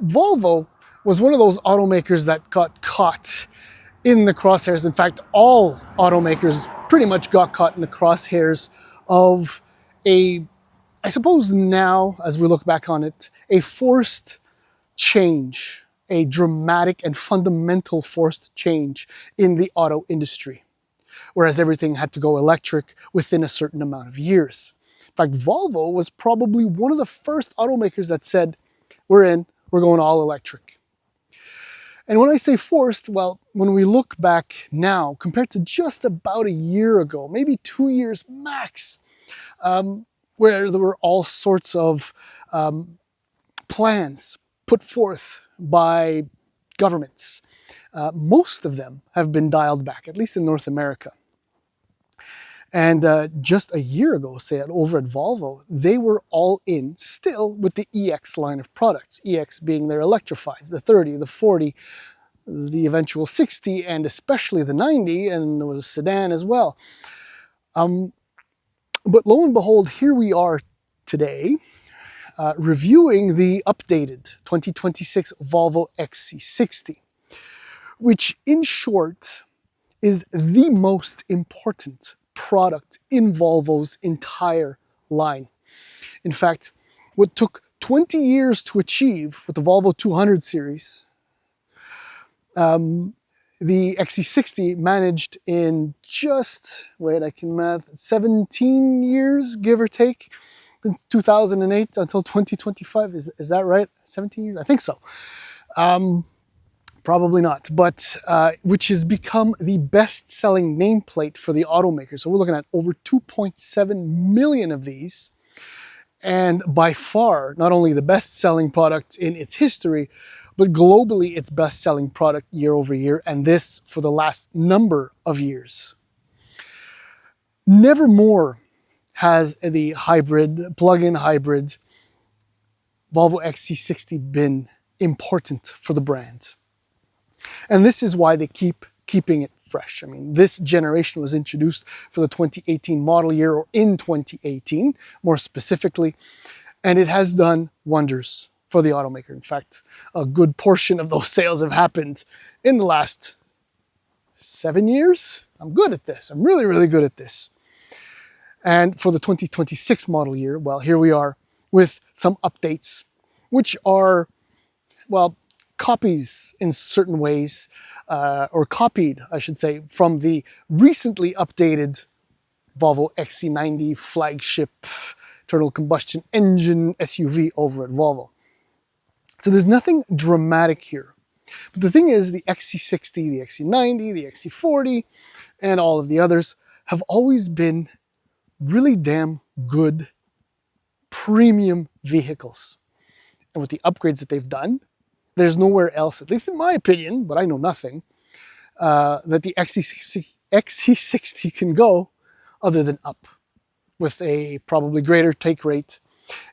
Volvo was one of those automakers that got caught in the crosshairs. In fact, all automakers pretty much got caught in the crosshairs of I suppose now, as we look back on it, a forced change, a dramatic and fundamental forced change in the auto industry, whereas everything had to go electric within a certain amount of years. In fact, Volvo was probably one of the first automakers that said, we're going all electric. And when I say forced, well, when we look back now, compared to just about a year ago, maybe 2 years max, where there were all sorts of plans put forth by governments, most of them have been dialed back, at least in North America. And just a year ago, say over at Volvo, they were all in still with the EX line of products. EX being their electrifieds, the 30, the 40, the eventual 60, and especially the 90, and there was a sedan as well. But lo and behold, here we are today, reviewing the updated 2026 Volvo XC60, which in short is the most important product in Volvo's entire line. In fact, what took 20 years to achieve with the Volvo 200 series, the XC60 managed in just, wait, I can math, 17 years, give or take, since 2008 until 2025. Is that right? 17 years? I think so. Probably not, but which has become the best-selling nameplate for the automaker. So we're looking at over 2.7 million of these, and by far, not only the best-selling product in its history, but globally its best-selling product year over year, and this for the last number of years. Never more has the hybrid, plug-in hybrid, Volvo XC60 been important for the brand. And this is why they keep keeping it fresh. I mean, this generation was introduced for the 2018 model year, or in 2018, more specifically, and it has done wonders for the automaker. In fact, a good portion of those sales have happened in the last 7 years. I'm good at this. I'm really, really good at this. And for the 2026 model year, well, here we are with some updates, which are, well, copies in certain ways, or copied, I should say, from the recently updated Volvo XC90 flagship internal combustion engine SUV over at Volvo. So there's nothing dramatic here. But the thing is, the XC60, the XC90, the XC40, and all of the others have always been really damn good premium vehicles. And with the upgrades that they've done, there's nowhere else, at least in my opinion, but I know nothing, that the XC60 can go other than up, with a probably greater take rate.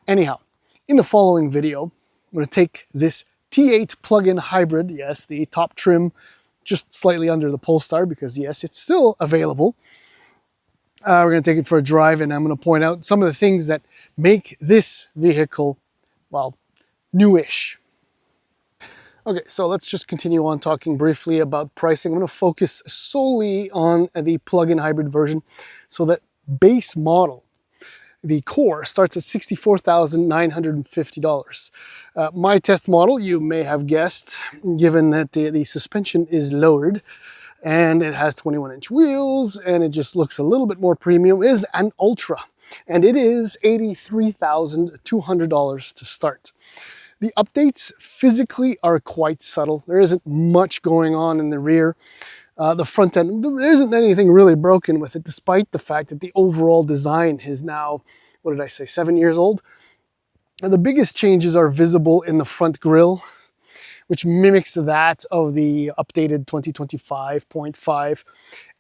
Anyhow, in the following video, I'm going to take this T8 plug-in hybrid, yes, the top trim, just slightly under the Polestar, because yes, it's still available. We're going to take it for a drive, and I'm going to point out some of the things that make this vehicle, well, newish. Okay, so let's just continue on talking briefly about pricing. I'm going to focus solely on the plug-in hybrid version. So that base model, the core, starts at $64,950. My test model, you may have guessed, given that the suspension is lowered and it has 21-inch wheels and it just looks a little bit more premium, is an Ultra. And it is $83,200 to start. The updates physically are quite subtle. There isn't much going on in the rear. The front end, there isn't anything really broken with it, despite the fact that the overall design is now, what did I say, 7 years old? And the biggest changes are visible in the front grille, which mimics that of the updated 2025.5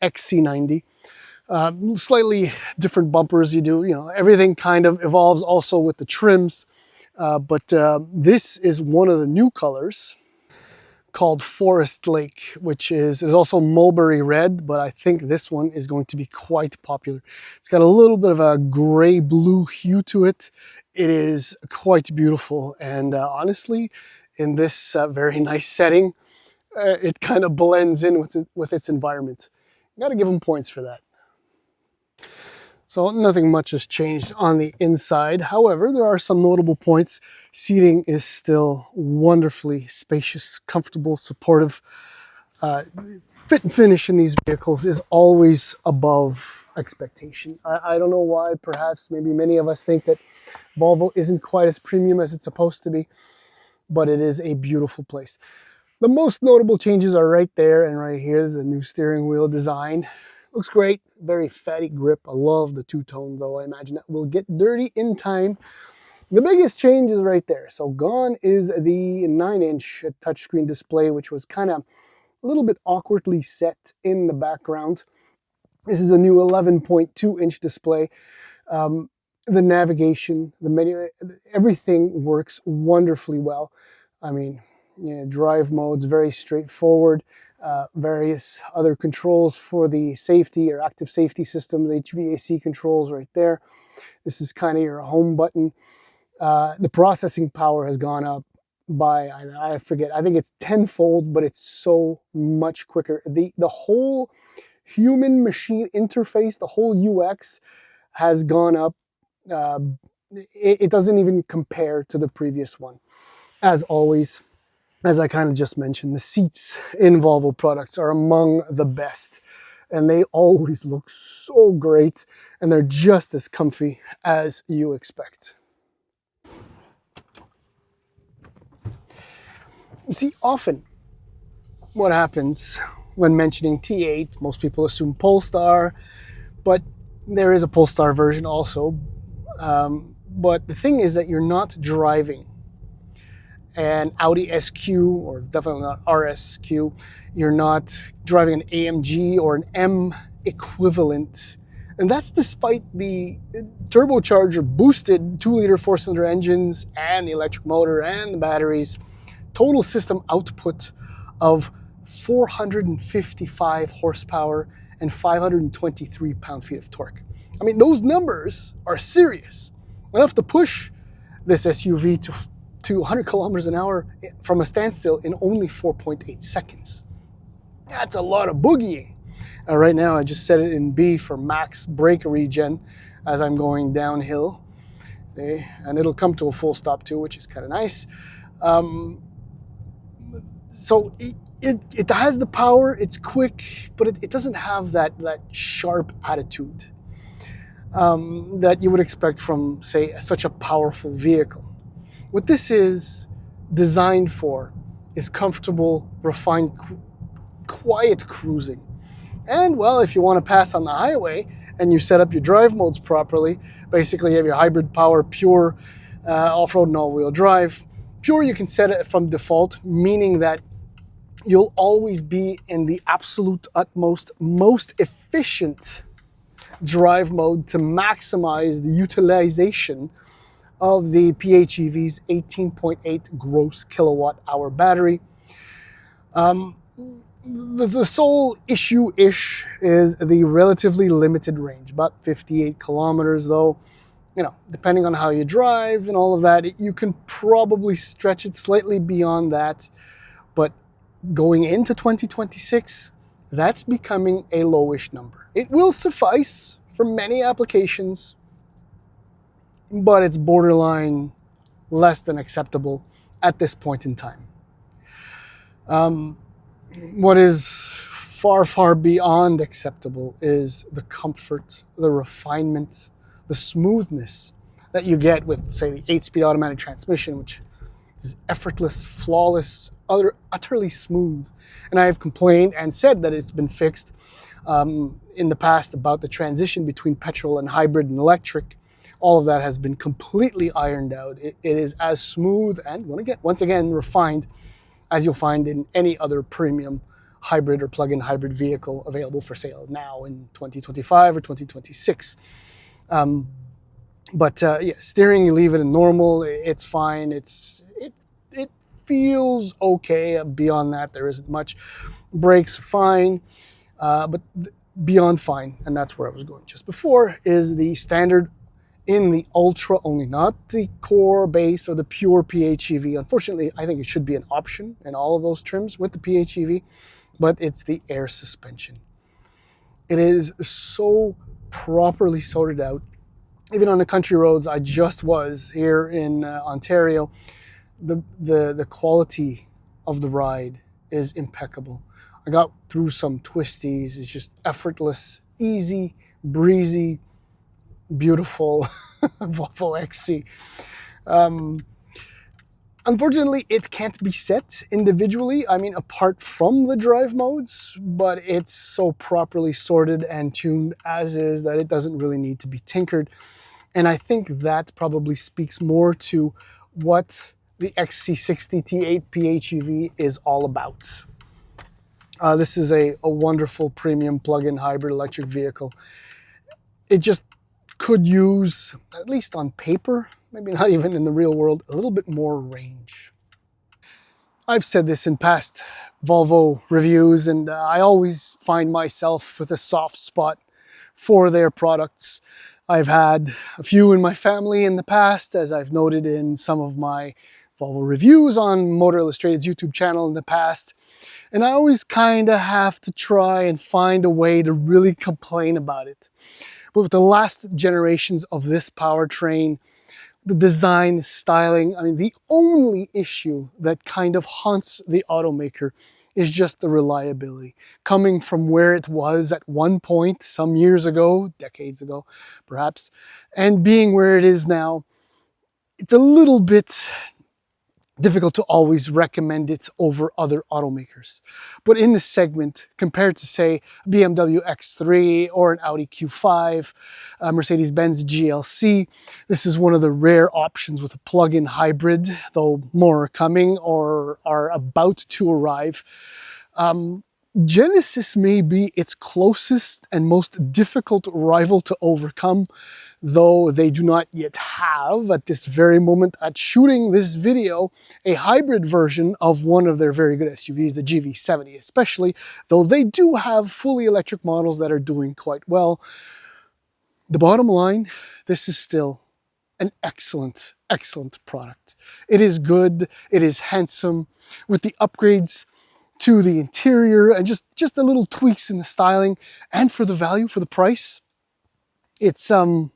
XC90. Slightly different bumpers you do, everything kind of evolves also with the trims. But this is one of the new colors called Forest Lake, which is also mulberry red, but I think this one is going to be quite popular. It's got a little bit of a gray-blue hue to it. It is quite beautiful, and honestly, in this very nice setting, it kind of blends in with its environment. Got to give them points for that. So nothing much has changed on the inside. However, there are some notable points. Seating is still wonderfully spacious, comfortable, supportive. Fit and finish in these vehicles is always above expectation. I don't know why. Perhaps maybe many of us think that Volvo isn't quite as premium as it's supposed to be, but it is a beautiful place. The most notable changes are right there and right here. There's a new steering wheel design. Looks great, very fatty grip. I love the two-tone though. I imagine that will get dirty in time. The biggest change is right there. So gone is the 9-inch touchscreen display, which was kind of a little bit awkwardly set in the background. This is a new 11.2-inch display. The navigation, the menu, everything works wonderfully well. I mean, drive modes, very straightforward. Various other controls for the safety or active safety systems, HVAC controls right there. This is kind of your home button. The processing power has gone up by, I forget, I think it's tenfold, but it's so much quicker. The whole human machine interface, the whole UX has gone up. It doesn't even compare to the previous one. As always, as I kind of just mentioned, the seats in Volvo products are among the best, and they always look so great, and they're just as comfy as you expect. You see, often what happens when mentioning T8, most people assume Polestar, but there is a Polestar version also. But the thing is that you're not driving an Audi SQ, or definitely not RSQ. You're not driving an AMG or an M equivalent. And that's despite the turbocharger boosted 2-liter 4-cylinder engines and the electric motor and the batteries. Total system output of 455 horsepower and 523 pound-feet of torque. I mean, those numbers are serious. Enough to push this SUV to 100 kilometers an hour from a standstill in only 4.8 seconds. That's a lot of boogieing. Right now, I just set it in B for max brake regen as I'm going downhill. Okay? And it'll come to a full stop too, which is kind of nice. So it has the power, it's quick, but it doesn't have that sharp attitude that you would expect from, say, such a powerful vehicle. What this is designed for is comfortable, refined, quiet cruising. And, well, if you want to pass on the highway and you set up your drive modes properly, basically you have your hybrid power, pure, off-road and all-wheel drive. Pure, you can set it from default, meaning that you'll always be in the absolute utmost, most efficient drive mode to maximize the utilization of the PHEV's 18.8 gross kilowatt hour battery. The sole issue-ish is the relatively limited range, about 58 kilometers though. You know, depending on how you drive and all of that, you can probably stretch it slightly beyond that. But going into 2026, that's becoming a lowish number. It will suffice for many applications, but it's borderline less than acceptable at this point in time. What is far, far beyond acceptable is the comfort, the refinement, the smoothness that you get with, say, the 8-speed automatic transmission, which is effortless, flawless, utterly smooth. And I have complained and said that it's been fixed in the past about the transition between petrol and hybrid and electric. All of that has been completely ironed out. It is as smooth and, once again, refined as you'll find in any other premium hybrid or plug-in hybrid vehicle available for sale now in 2025 or 2026. Yeah, steering, you leave it in normal, it's fine. It feels okay. Beyond that, there isn't much. Brakes, fine, but beyond fine, and that's where I was going just before, is the standard in the Ultra only, not the core base or the pure PHEV. Unfortunately, I think it should be an option in all of those trims with the PHEV, but it's the air suspension. It is so properly sorted out. Even on the country roads I just was here in Ontario, the quality of the ride is impeccable. I got through some twisties. It's just effortless, easy, breezy, beautiful Volvo XC. Unfortunately, it can't be set individually, I mean, apart from the drive modes, but it's so properly sorted and tuned as is that it doesn't really need to be tinkered. And I think that probably speaks more to what the XC60 T8 PHEV is all about. This is a wonderful premium plug-in hybrid electric vehicle. It just could use, at least on paper, maybe not even in the real world, a little bit more range. I've said this in past Volvo reviews, and I always find myself with a soft spot for their products. I've had a few in my family in the past, as I've noted in some of my Volvo reviews on Motor Illustrated's YouTube channel in the past. And I always kind of have to try and find a way to really complain about it. But with the last generations of this powertrain, the design, styling, I mean, the only issue that kind of haunts the automaker is just the reliability. Coming from where it was at one point, some years ago, decades ago, perhaps, and being where it is now, it's a little bit difficult to always recommend it over other automakers. But in this segment, compared to say BMW X3 or an Audi Q5, Mercedes-Benz GLC, this is one of the rare options with a plug-in hybrid, though more are coming or are about to arrive. Genesis may be its closest and most difficult rival to overcome, though they do not yet have, at this very moment at shooting this video, a hybrid version of one of their very good SUVs, the GV70 especially, though they do have fully electric models that are doing quite well. The bottom line, this is still an excellent, excellent product. It is good, it is handsome, with the upgrades to the interior and just the little tweaks in the styling, and for the value, for the price. It's I don't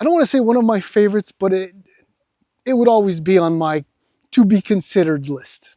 want to say one of my favorites, but it would always be on my to be considered list.